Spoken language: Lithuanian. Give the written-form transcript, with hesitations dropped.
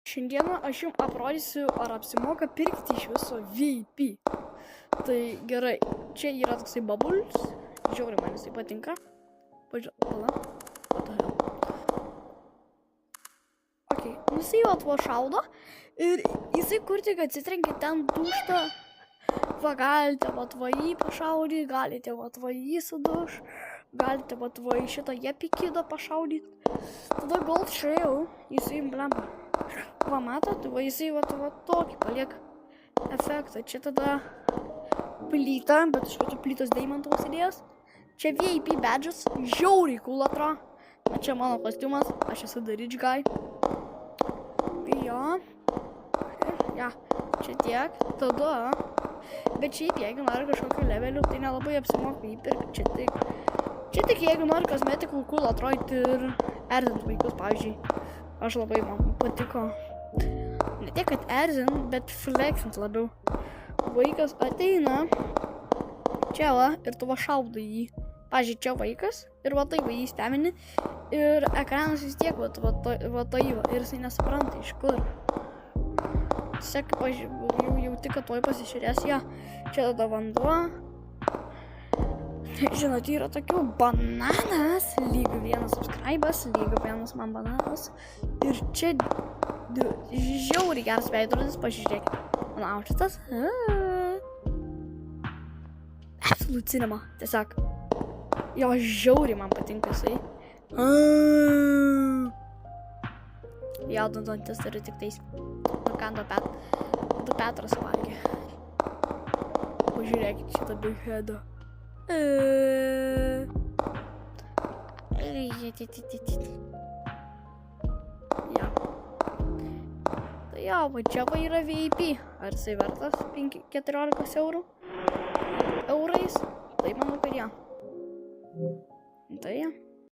Šiandieną aš jums aprodysiu, ar apsimoka pirkti iš viso VIP. Tai gerai, čia yra toksai bubbles, žiauriai man jisai patinka. Ok, jisai jau atvo šaudo ir jisai kur tik atsitrenkia, ten dūšta. Va, galite vatvai pašaudyti, galite vatvai suduš, galite vatvai šitą jepikidą pašaudyti. Tada gold trail, jisai blemba. Va, matot, va, jisai va tokį paliek efektą. Čia tada plyta, bet iš karto plytos deimantos idėjas. Čia VIP badges, žiauriai cool atrodo. Na, čia mano kostiumas, aš esu the rich guy. Tai jo. Ja, čia tiek. Tada. Bet šiaip, jeigu nori kažkokių levelių, tai nelabai apsimoka įpirkti. Čia tik jeigu nori kosmetikų cool atrodyti ir erzint vaikus, pavyzdžiui. Aš labai man patiko. Ne tiek, kad erzint, bet flexint labiau. Vaikas ateina čia va ir tu va šaudai jį. Pavyzdžiui, čia vaikas ir va tai va jį stemini ir ekranas vis tiek va tai va ir jisai nesupranta iš kur. Tiesiog, jau tik, kad tuoj pasižiūrės, ja, čia tada vanduo. Žinot, yra tokių bananas, lygių vienas subscribas, lygių vienas man bananas. Ir čia žiauriai geras veidrodis, pažiūrėkite. Man aučitas. Absolute cinema, tiesiog. Jo, žiauriai man patinka jisai. Jaudinantis turiu tik tais. Nukando Petras valgė. Pažiūrėkit šitą big headą. Ja. Tai jo, va čia va yra VIP. Ar jisai vertas 14 eurais? Tai manau, kad ja. Tai ja.